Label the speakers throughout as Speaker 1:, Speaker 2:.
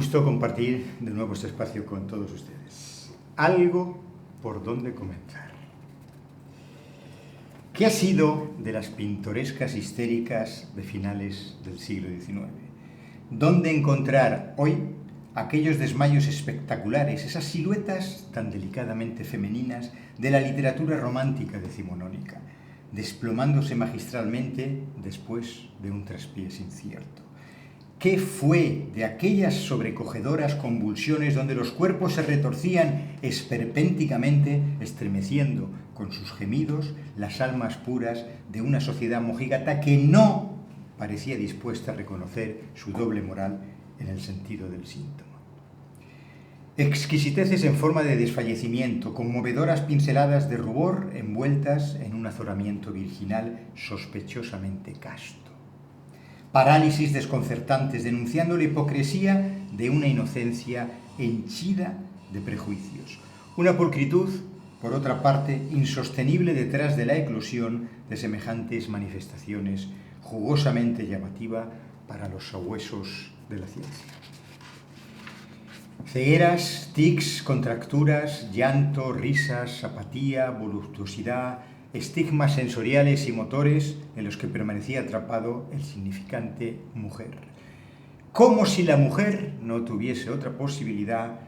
Speaker 1: gusto compartir de nuevo este espacio con todos ustedes. Algo por donde comenzar. ¿Qué ha sido de las pintorescas histéricas de finales del siglo XIX? ¿Dónde encontrar hoy aquellos desmayos espectaculares, esas siluetas tan delicadamente femeninas de la literatura romántica decimonónica, desplomándose magistralmente después de un traspiés incierto? ¿Qué fue de aquellas sobrecogedoras convulsiones donde los cuerpos se retorcían esperpénticamente, estremeciendo con sus gemidos las almas puras de una sociedad mojigata que no parecía dispuesta a reconocer su doble moral en el sentido del síntoma? Exquisiteces en forma de desfallecimiento, conmovedoras pinceladas de rubor envueltas en un azoramiento virginal sospechosamente casto. Parálisis desconcertantes denunciando la hipocresía de una inocencia henchida de prejuicios. Una pulcritud, por otra parte, insostenible detrás de la eclosión de semejantes manifestaciones, jugosamente llamativa para los sabuesos de la ciencia. Cegueras, tics, contracturas, llanto, risas, apatía, voluptuosidad, estigmas sensoriales y motores en los que permanecía atrapado el significante mujer. Como si la mujer no tuviese otra posibilidad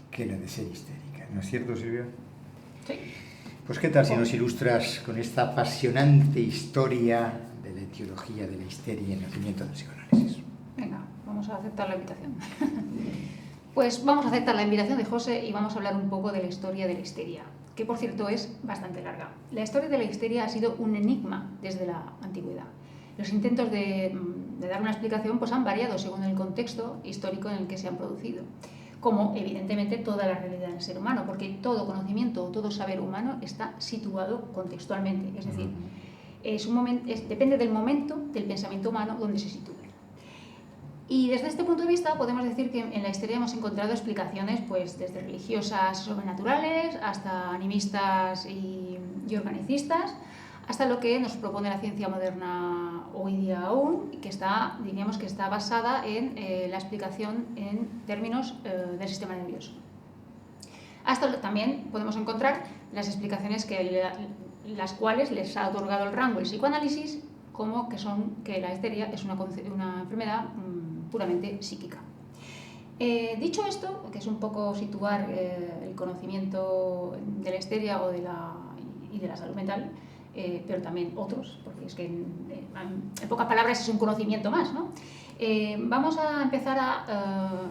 Speaker 1: que la de ser histérica. ¿No es cierto, Silvia?
Speaker 2: Sí.
Speaker 1: Pues qué tal si nos ilustras con esta apasionante historia de la etiología de la histeria y el nacimiento del psicoanálisis.
Speaker 2: Venga, vamos a aceptar la invitación. Pues vamos a aceptar la invitación de José y vamos a hablar un poco de la historia de la histeria, que por cierto es bastante larga. La historia de la histeria ha sido un enigma desde la antigüedad. Los intentos de dar una explicación pues han variado según el contexto histórico en el que se han producido, como evidentemente toda la realidad del ser humano, porque todo conocimiento o todo saber humano está situado contextualmente, es decir, depende del momento del pensamiento humano donde se sitúe. Y desde este punto de vista podemos decir que en la histeria hemos encontrado explicaciones pues desde religiosas sobrenaturales hasta animistas y organicistas, hasta lo que nos propone la ciencia moderna hoy día aún, que está, diríamos que está basada en la explicación en términos del sistema nervioso. También podemos encontrar las explicaciones las cuales les ha otorgado el rango el psicoanálisis, como que la histeria es una enfermedad puramente psíquica. Dicho esto, que es un poco situar el conocimiento de la histeria y de la salud mental, pero también otros, porque es que en pocas palabras es un conocimiento más, ¿no? Vamos a empezar a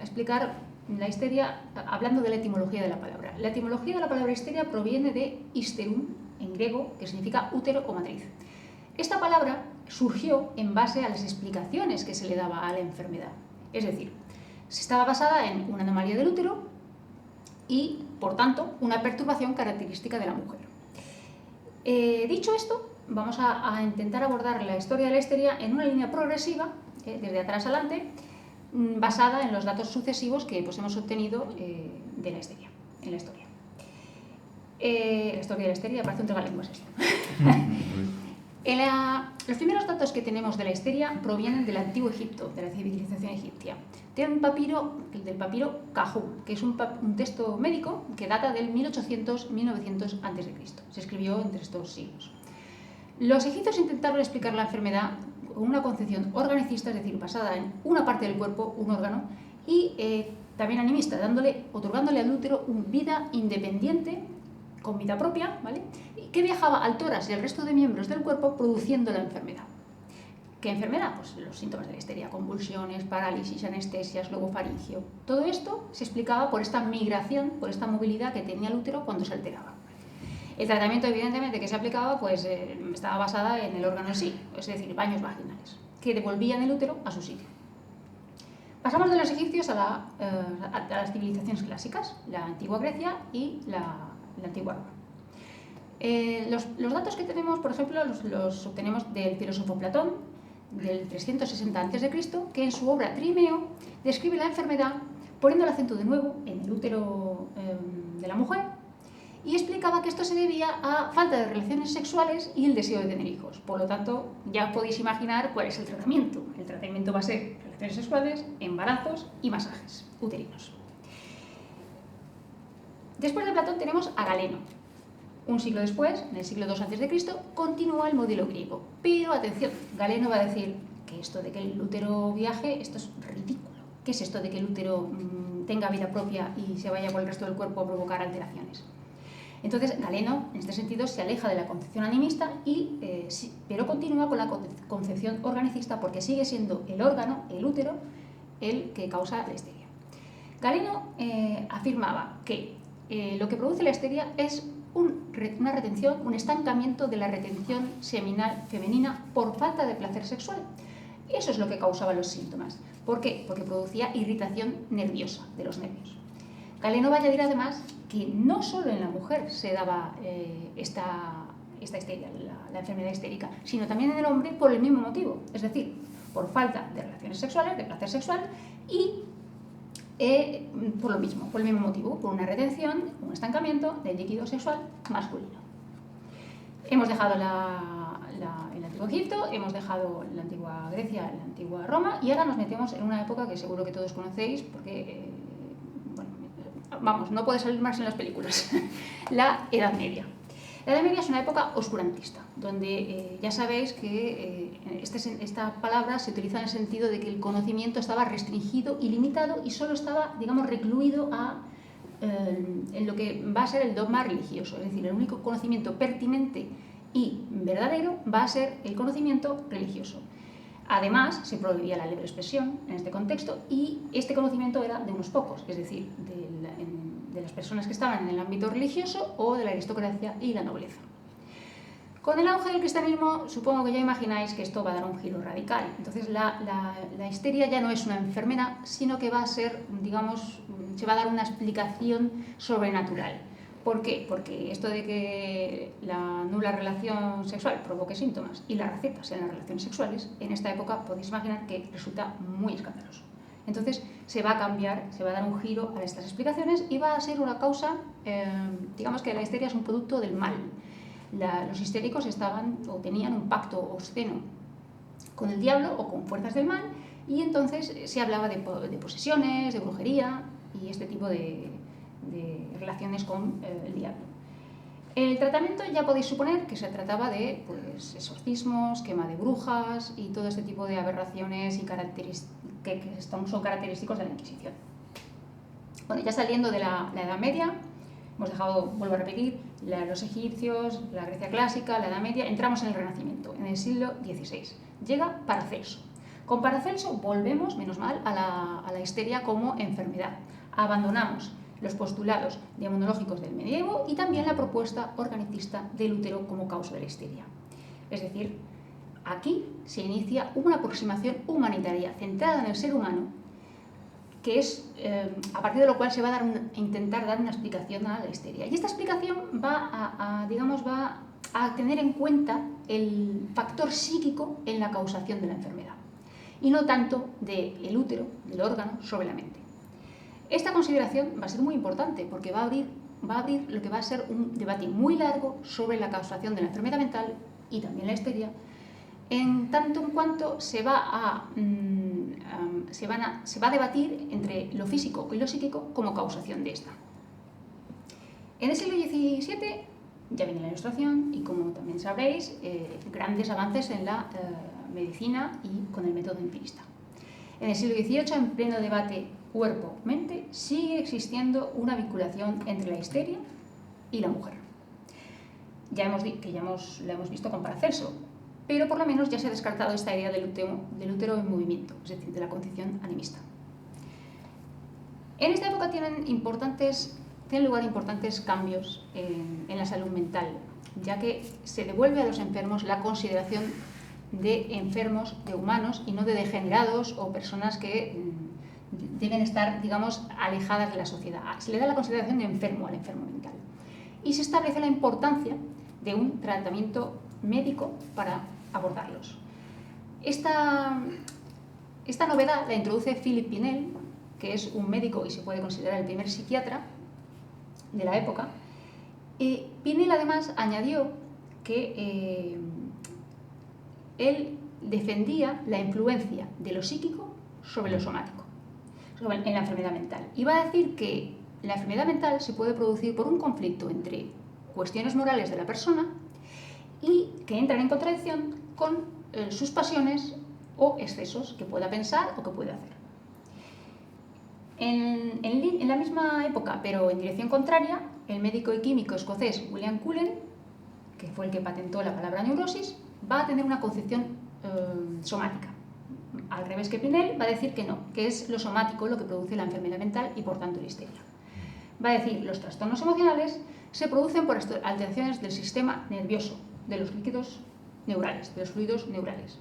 Speaker 2: explicar la histeria hablando de la etimología de la palabra. La etimología de la palabra histeria proviene de histerum, en griego, que significa útero o matriz. Esta palabra surgió en base a las explicaciones que se le daba a la enfermedad. Es decir, estaba basada en una anomalía del útero y, por tanto, una perturbación característica de la mujer. Dicho esto, vamos a intentar abordar la historia de la histeria en una línea progresiva, desde atrás adelante, basada en los datos sucesivos que pues, hemos obtenido de la histeria, en la historia. La historia de la histeria parece un trabalenguas esto. Los primeros datos que tenemos de la histeria provienen del antiguo Egipto, de la civilización egipcia. Tiene un papiro, el del papiro Kahun, que es un texto médico que data del 1800-1900 a.C. Se escribió entre estos siglos. Los egipcios intentaron explicar la enfermedad con una concepción organicista, es decir, basada en una parte del cuerpo, un órgano, y también animista, otorgándole al útero una vida independiente, con vida propia, ¿vale? Que viajaba al tórax y al resto de miembros del cuerpo produciendo la enfermedad. ¿Qué enfermedad? Pues los síntomas de la histeria, convulsiones, parálisis, anestesias, globo faríngeo. Todo esto se explicaba por esta migración, por esta movilidad que tenía el útero cuando se alteraba. El tratamiento, evidentemente, que se aplicaba pues, estaba basada en el órgano en sí, es decir, baños vaginales, que devolvían el útero a su sitio. Pasamos de los egipcios a las civilizaciones clásicas, la antigua Grecia y la antigua Roma. Los datos que tenemos, por ejemplo, los obtenemos del filósofo Platón, del 360 a.C., que en su obra Trimeo describe la enfermedad poniendo el acento de nuevo en el útero de la mujer y explicaba que esto se debía a falta de relaciones sexuales y el deseo de tener hijos. Por lo tanto, ya os podéis imaginar cuál es el tratamiento. El tratamiento va a ser relaciones relaciones sexuales, embarazos y masajes uterinos. Después de Platón tenemos a Galeno. Un siglo después, en el siglo II a.C., continúa el modelo griego. Pero atención, Galeno va a decir que esto de que el útero viaje, esto es ridículo. ¿Qué es esto de que el útero tenga vida propia y se vaya por el resto del cuerpo a provocar alteraciones? Entonces, Galeno, en este sentido, se aleja de la concepción animista, pero continúa con la concepción organicista porque sigue siendo el órgano, el útero, el que causa la histeria. Galeno afirmaba que lo que produce la histeria es una retención, un estancamiento de la retención seminal femenina por falta de placer sexual. Eso es lo que causaba los síntomas. ¿Por qué? Porque producía irritación nerviosa de los nervios. Galeno va a añadir además que no solo en la mujer se daba esta histeria, la enfermedad histérica, sino también en el hombre por el mismo motivo, es decir, por falta de relaciones sexuales, de placer sexual y por el mismo motivo, por una retención, un estancamiento del líquido sexual masculino. Hemos dejado el Antiguo Egipto, hemos dejado la Antigua Grecia, la Antigua Roma y ahora nos metemos en una época que seguro que todos conocéis porque, no puede salir más en las películas, la Edad Media. La Edad Media es una época oscurantista, donde ya sabéis que esta palabra se utiliza en el sentido de que el conocimiento estaba restringido y limitado y solo estaba, digamos, recluido en lo que va a ser el dogma religioso. Es decir, el único conocimiento pertinente y verdadero va a ser el conocimiento religioso. Además, se prohibía la libre expresión en este contexto y este conocimiento era de unos pocos, es decir, de las personas que estaban en el ámbito religioso o de la aristocracia y la nobleza. Con el auge del cristianismo, supongo que ya imagináis que esto va a dar un giro radical. Entonces, la histeria ya no es una enfermedad, sino que va a ser, digamos, se va a dar una explicación sobrenatural. ¿Por qué? Porque esto de que la nula relación sexual provoque síntomas y las recetas sean las relaciones sexuales, en esta época podéis imaginar que resulta muy escandaloso. Entonces se va a cambiar, se va a dar un giro a estas explicaciones y va a ser una causa, digamos que la histeria es un producto del mal. Los histéricos estaban o tenían un pacto obsceno con el diablo o con fuerzas del mal y entonces se hablaba de posesiones, de brujería y este tipo de relaciones con el diablo. El tratamiento ya podéis suponer que se trataba de exorcismos, quema de brujas y todo este tipo de aberraciones y que son característicos de la Inquisición. Bueno, ya saliendo de la Edad Media, hemos dejado, vuelvo a repetir, los egipcios, la Grecia clásica, la Edad Media, entramos en el Renacimiento, en el siglo XVI. Llega Paracelso. Con Paracelso volvemos, menos mal, a la histeria como enfermedad. Abandonamos los postulados demonológicos del medievo y también la propuesta organicista del útero como causa de la histeria. Es decir, aquí se inicia una aproximación humanitaria centrada en el ser humano, que es a partir de lo cual se va a intentar dar una explicación a la histeria. Y esta explicación va a tener en cuenta el factor psíquico en la causación de la enfermedad, y no tanto del útero, del órgano, sobre la mente. Esta consideración va a ser muy importante porque va a abrir lo que va a ser un debate muy largo sobre la causación de la enfermedad mental y también la histeria, en tanto en cuanto se va a debatir entre lo físico y lo psíquico como causación de esta. En el siglo XVII ya viene la Ilustración y, como también sabréis, grandes avances en la medicina y con el método empirista. En el siglo XVIII, en pleno debate cuerpo-mente, sigue existiendo una vinculación entre la histeria y la mujer. La hemos visto con Paracelso, pero por lo menos ya se ha descartado esta idea del útero en movimiento, es decir, de la concepción animista. En esta época tienen lugar importantes cambios en la salud mental, ya que se devuelve a los enfermos la consideración de enfermos, de humanos, y no de degenerados o personas que deben estar, digamos, alejadas de la sociedad. Se le da la consideración de enfermo al enfermo mental. Y se establece la importancia de un tratamiento médico para abordarlos. Esta novedad la introduce Philippe Pinel, que es un médico y se puede considerar el primer psiquiatra de la época. Pinel además añadió que él defendía la influencia de lo psíquico sobre lo somático, en la enfermedad mental. Y va a decir que la enfermedad mental se puede producir por un conflicto entre cuestiones morales de la persona y que entran en contradicción con sus pasiones o excesos que pueda pensar o que pueda hacer. En la misma época, pero en dirección contraria, el médico y químico escocés William Cullen, que fue el que patentó la palabra neurosis, va a tener una concepción somática. Al revés que Pinel, va a decir que no, que es lo somático lo que produce la enfermedad mental y por tanto la histeria. Va a decir los trastornos emocionales se producen por alteraciones del sistema nervioso, de los líquidos neurales, de los fluidos neurales.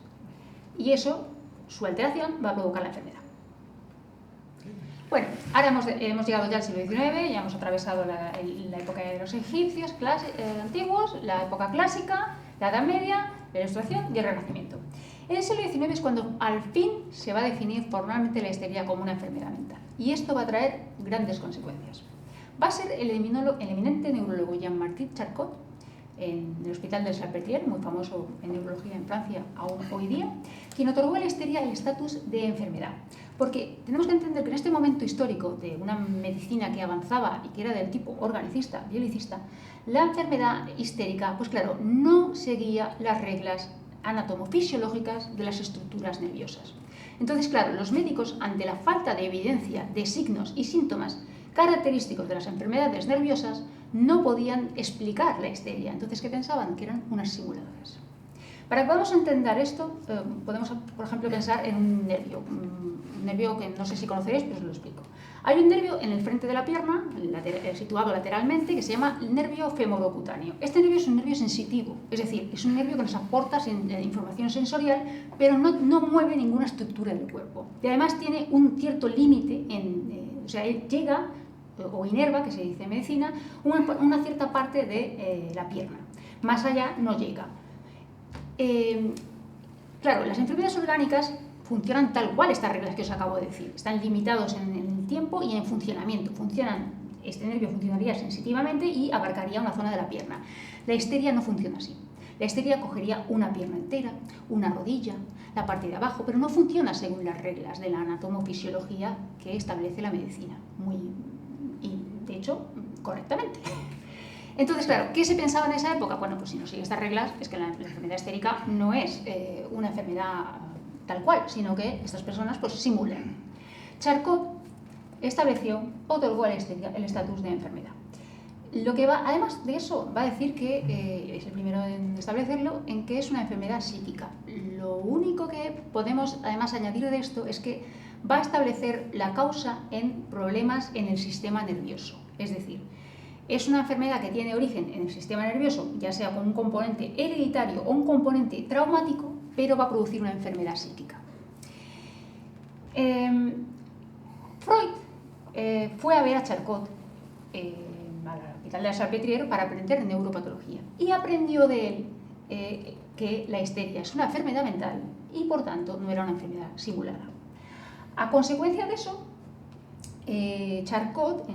Speaker 2: Y eso, su alteración, va a provocar la enfermedad. Bueno, ahora hemos llegado ya al siglo XIX, ya hemos atravesado la época de los egipcios antiguos, la época clásica, la Edad Media, la Ilustración y el Renacimiento. En el siglo XIX es cuando al fin se va a definir formalmente la histeria como una enfermedad mental. Y esto va a traer grandes consecuencias. Va a ser el eminente neurólogo Jean-Martin Charcot, en el Hospital del Salpêtrière, muy famoso en neurología en Francia aún hoy día, quien otorgó a la histeria el estatus de enfermedad. Porque tenemos que entender que en este momento histórico de una medicina que avanzaba y que era del tipo organicista, biolicista, la enfermedad histérica, pues claro, no seguía las reglas anatomofisiológicas de las estructuras nerviosas. Entonces, claro, los médicos, ante la falta de evidencia de signos y síntomas característicos de las enfermedades nerviosas, no podían explicar la histeria. Entonces, ¿qué pensaban? Que eran unas simuladoras. Para que podamos entender esto, podemos, por ejemplo, pensar en un nervio que no sé si conoceréis, pero os lo explico. Hay un nervio en el frente de la pierna, situado lateralmente, que se llama el nervio femoroputáneo. Este nervio es un nervio sensitivo, es decir, es un nervio que nos aporta información sensorial, pero no mueve ninguna estructura del cuerpo. Y además tiene un cierto límite, o sea, él llega o inerva, que se dice en medicina, una cierta parte de la pierna. Más allá no llega. Claro, las enfermedades orgánicas funcionan tal cual estas reglas que os acabo de decir. Están limitados en el tiempo y en funcionamiento. Este nervio funcionaría sensitivamente y abarcaría una zona de la pierna. La histeria no funciona así. La histeria cogería una pierna entera, una rodilla, la parte de abajo, pero no funciona según las reglas de la anatomofisiología que establece la medicina. Y de hecho, correctamente. Entonces, claro, ¿qué se pensaba en esa época? Bueno, pues si no sigue estas reglas, es que la enfermedad histérica no es una enfermedad tal cual, sino que estas personas pues simulan. Charcot otorgó a la histeria el estatus de enfermedad. Además de eso, va a decir que es el primero en establecerlo, en que es una enfermedad psíquica. Lo único que podemos además añadir de esto es que va a establecer la causa en problemas en el sistema nervioso. Es decir, es una enfermedad que tiene origen en el sistema nervioso, ya sea con un componente hereditario o un componente traumático, pero va a producir una enfermedad psíquica. Freud fue a ver a Charcot al Hospital del Salpêtrière para aprender neuropatología y aprendió de él que la histeria es una enfermedad mental y por tanto no era una enfermedad simulada. A consecuencia de eso, Charcot,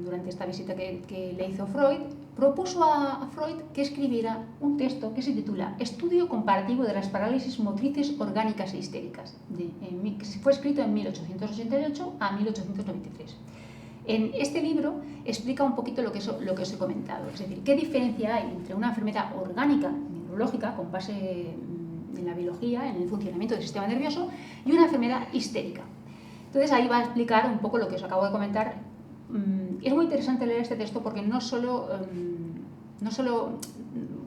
Speaker 2: durante esta visita que le hizo Freud, propuso a Freud que escribiera un texto que se titula Estudio comparativo de las parálisis motrices orgánicas e histéricas, que fue escrito en 1888 a 1893. En este libro explica un poquito lo que os he comentado, es decir, qué diferencia hay entre una enfermedad orgánica, neurológica, con base en la biología, en el funcionamiento del sistema nervioso, y una enfermedad histérica. Entonces ahí va a explicar un poco lo que os acabo de comentar. Es muy interesante leer este texto porque no solo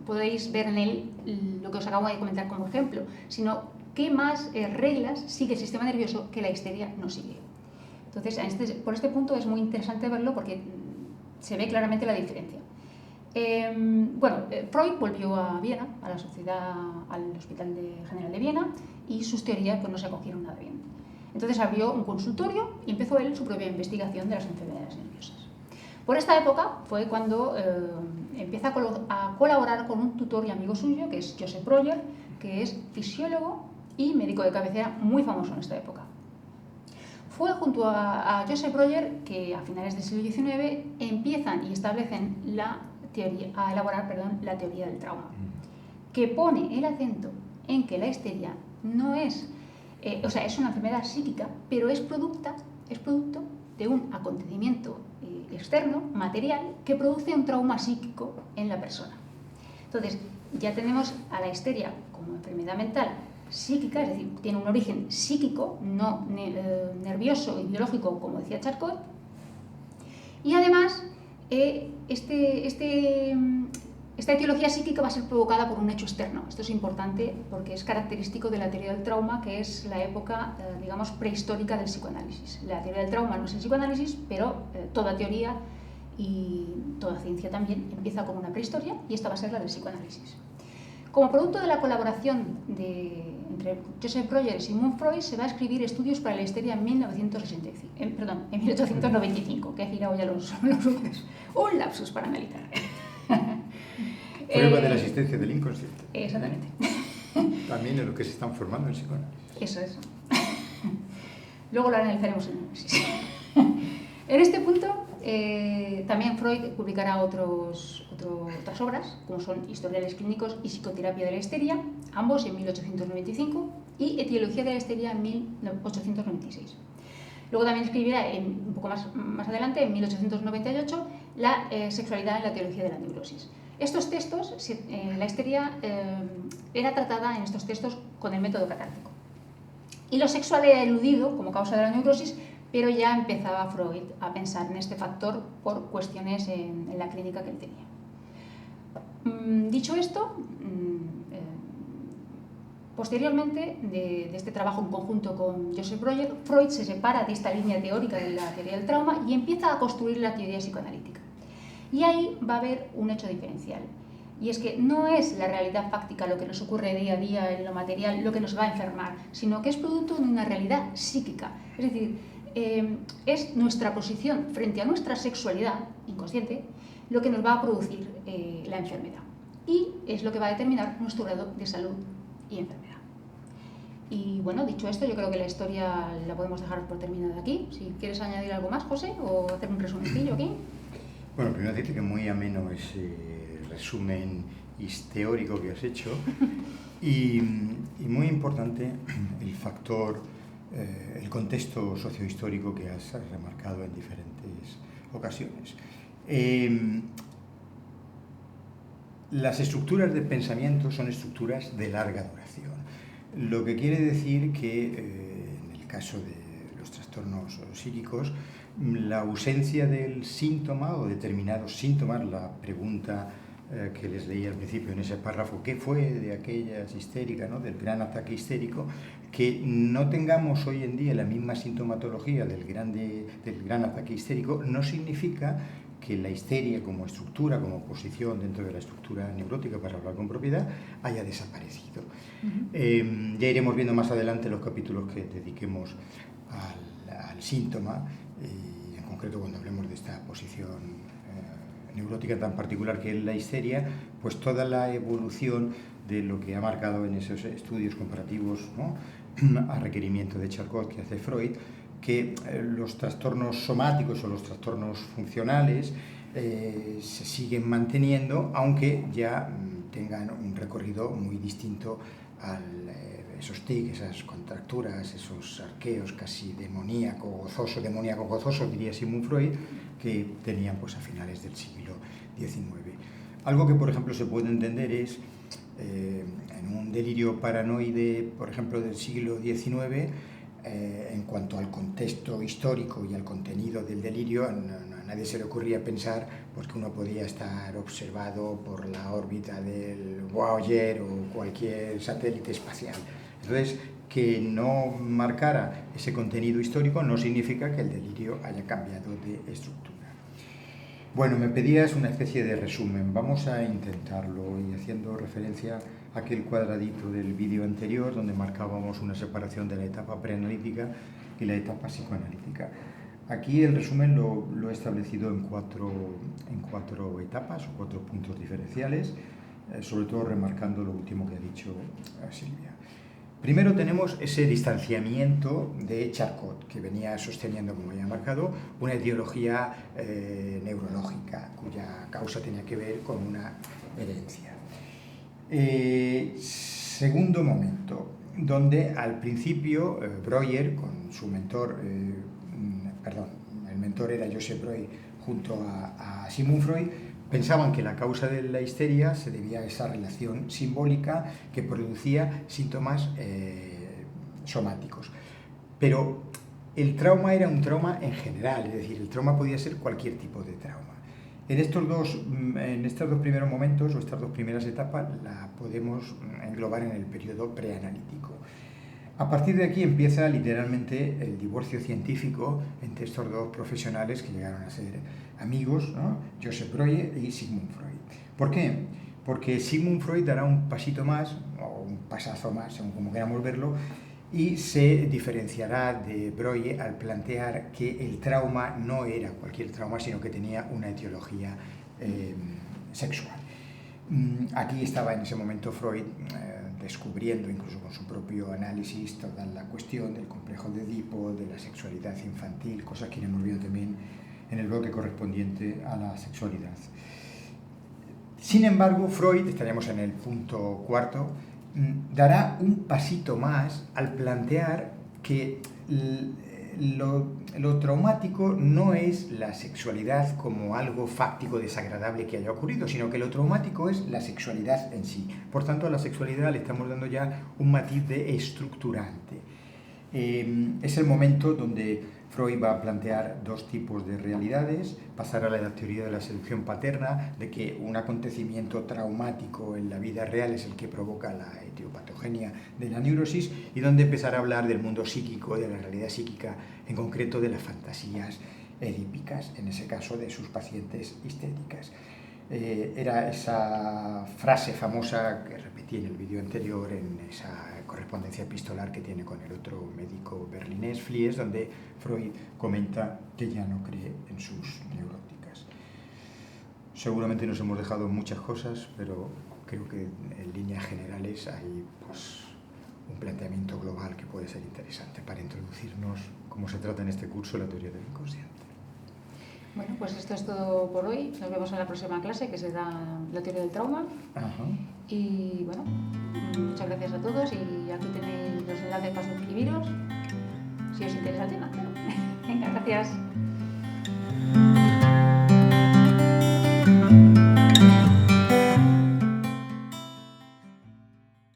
Speaker 2: podéis ver en él lo que os acabo de comentar como ejemplo, sino qué más reglas sigue el sistema nervioso que la histeria no sigue. Entonces, por este punto es muy interesante verlo porque se ve claramente la diferencia. Freud volvió a Viena, al Hospital General de Viena, y sus teorías pues, no se acogieron nada bien. Entonces abrió un consultorio y empezó él su propia investigación de las enfermedades nerviosas. Por esta época fue cuando empieza a colaborar con un tutor y amigo suyo, que es Joseph Breuer, que es fisiólogo y médico de cabecera muy famoso en esta época. Fue junto a Joseph Breuer que a finales del siglo XIX empiezan y establecen a elaborar la teoría del trauma, que pone el acento en que la histeria no es O sea, es una enfermedad psíquica, pero es producto de un acontecimiento externo, material, que produce un trauma psíquico en la persona. Entonces, ya tenemos a la histeria como enfermedad mental psíquica, es decir, tiene un origen psíquico, no nervioso y biológico, como decía Charcot. Y además, esta etiología psíquica va a ser provocada por un hecho externo. Esto es importante porque es característico de la teoría del trauma, que es la época, digamos, prehistórica del psicoanálisis. La teoría del trauma no es el psicoanálisis, pero toda teoría y toda ciencia también empieza con una prehistoria, y esta va a ser la del psicoanálisis. Como producto de la colaboración entre Joseph Breuer y Sigmund Freud, se va a escribir Estudios para la histeria en 1895, que he girado ya los un lapsus para analizar.
Speaker 1: Prueba de la existencia del inconsciente.
Speaker 2: Exactamente.
Speaker 1: También es lo que se están formando en psicoanálisis.
Speaker 2: Eso. Luego lo analizaremos en análisis. En este punto, también Freud publicará otras obras, como son Historiales clínicos y psicoterapia de la histeria, ambos en 1895, y Etiología de la histeria en 1896. Luego también escribirá, un poco más adelante, en 1898, la sexualidad en la teología de la neurosis. Estos textos, la histeria era tratada en estos textos con el método catártico. Y lo sexual era eludido como causa de la neurosis, pero ya empezaba Freud a pensar en este factor por cuestiones en la clínica que él tenía. Dicho esto, posteriormente de este trabajo en conjunto con Joseph Breuer, Freud se separa de esta línea teórica de la teoría del trauma y empieza a construir la teoría psicoanalítica. Y ahí va a haber un hecho diferencial, y es que no es la realidad fáctica, lo que nos ocurre día a día en lo material, lo que nos va a enfermar, sino que es producto de una realidad psíquica. Es decir, es nuestra posición frente a nuestra sexualidad inconsciente lo que nos va a producir la enfermedad, y es lo que va a determinar nuestro grado de salud y enfermedad. Y bueno, dicho esto, yo creo que la historia la podemos dejar por terminada aquí. Si quieres añadir algo más, José, o hacer un resumencillo aquí.
Speaker 1: Bueno, primero decirte que muy ameno ese resumen teórico que has hecho, y muy importante el factor, el contexto sociohistórico que has remarcado en diferentes ocasiones. Las estructuras de pensamiento son estructuras de larga duración, lo que quiere decir que en el caso de los trastornos psíquicos, la ausencia del síntoma o determinados síntomas, la pregunta que les leí al principio en ese párrafo, ¿qué fue de aquellas histéricas, ¿no? Del gran ataque histérico? Que no tengamos hoy en día la misma sintomatología del gran ataque histérico no significa que la histeria como estructura, como posición dentro de la estructura neurótica, para hablar con propiedad, haya desaparecido. Ya iremos viendo más adelante los capítulos que dediquemos al síntoma, y en concreto cuando hablemos de esta posición neurótica tan particular que es la histeria, pues toda la evolución de lo que ha marcado en esos estudios comparativos, ¿no? A requerimiento de Charcot que hace Freud, que los trastornos somáticos o los trastornos funcionales se siguen manteniendo, aunque ya tengan un recorrido muy distinto a esos tics, esas contracturas, esos arqueos casi demoníaco-gozosos, diría Sigmund Freud, que tenían pues a finales del siglo XIX. Algo que, por ejemplo, se puede entender es en un delirio paranoide, por ejemplo, del siglo XIX, en cuanto al contexto histórico y al contenido del delirio, a nadie se le ocurría pensar pues, que uno podía estar observado por la órbita del Voyager o cualquier satélite espacial. Entonces, que no marcara ese contenido histórico no significa que el delirio haya cambiado de estructura. Bueno, me pedías una especie de resumen. Vamos a intentarlo, y haciendo referencia a aquel cuadradito del vídeo anterior donde marcábamos una separación de la etapa preanalítica y la etapa psicoanalítica. Aquí el resumen lo he establecido en cuatro etapas o 4 puntos diferenciales, sobre todo remarcando lo último que ha dicho Silvia. Primero tenemos ese distanciamiento de Charcot, que venía sosteniendo, como ya he marcado, una etiología neurológica, cuya causa tenía que ver con una herencia. Segundo momento, donde al principio Breuer, con su mentor, el mentor era Joseph Breuer junto a Sigmund Freud, pensaban que la causa de la histeria se debía a esa relación simbólica que producía síntomas somáticos. Pero el trauma era un trauma en general, es decir, el trauma podía ser cualquier tipo de trauma. En estos dos primeros momentos, o estas dos primeras etapas, la podemos englobar en el periodo preanalítico. A partir de aquí empieza literalmente el divorcio científico entre estos dos profesionales que llegaron a ser amigos, ¿no? Joseph Breuer y Sigmund Freud. ¿Por qué? Porque Sigmund Freud dará un pasito más, o un pasazo más, según como queramos verlo, y se diferenciará de Breuer al plantear que el trauma no era cualquier trauma, sino que tenía una etiología sexual. Aquí estaba en ese momento Freud descubriendo, incluso con su propio análisis, toda la cuestión del complejo de Edipo, de la sexualidad infantil, cosas que iremos viendo también en el bloque correspondiente a la sexualidad. Sin embargo, Freud, estaríamos en el punto cuarto, dará un pasito más al plantear que lo traumático no es la sexualidad como algo fáctico, desagradable que haya ocurrido, sino que lo traumático es la sexualidad en sí. Por tanto, a la sexualidad le estamos dando ya un matiz de estructurante. Es el momento donde Freud va a plantear dos tipos de realidades, pasar a la teoría de la selección paterna, de que un acontecimiento traumático en la vida real es el que provoca la etiopatogenia de la neurosis, y donde empezar a hablar del mundo psíquico, de la realidad psíquica, en concreto de las fantasías edípicas, en ese caso de sus pacientes histéricas. Era esa frase famosa que repetí en el vídeo anterior, en esa correspondencia epistolar que tiene con el otro médico berlinés, Flies, donde Freud comenta que ya no cree en sus neuróticas. Seguramente nos hemos dejado muchas cosas, pero creo que en líneas generales hay un planteamiento global que puede ser interesante para introducirnos, como se trata en este curso, la teoría del inconsciente.
Speaker 2: Bueno, pues esto es todo por hoy. Nos vemos en la próxima clase, que será la teoría del trauma.
Speaker 1: Ajá.
Speaker 2: Y bueno, muchas gracias a todos, y aquí tenéis los enlaces para suscribiros si os interesa el tema. Venga, gracias.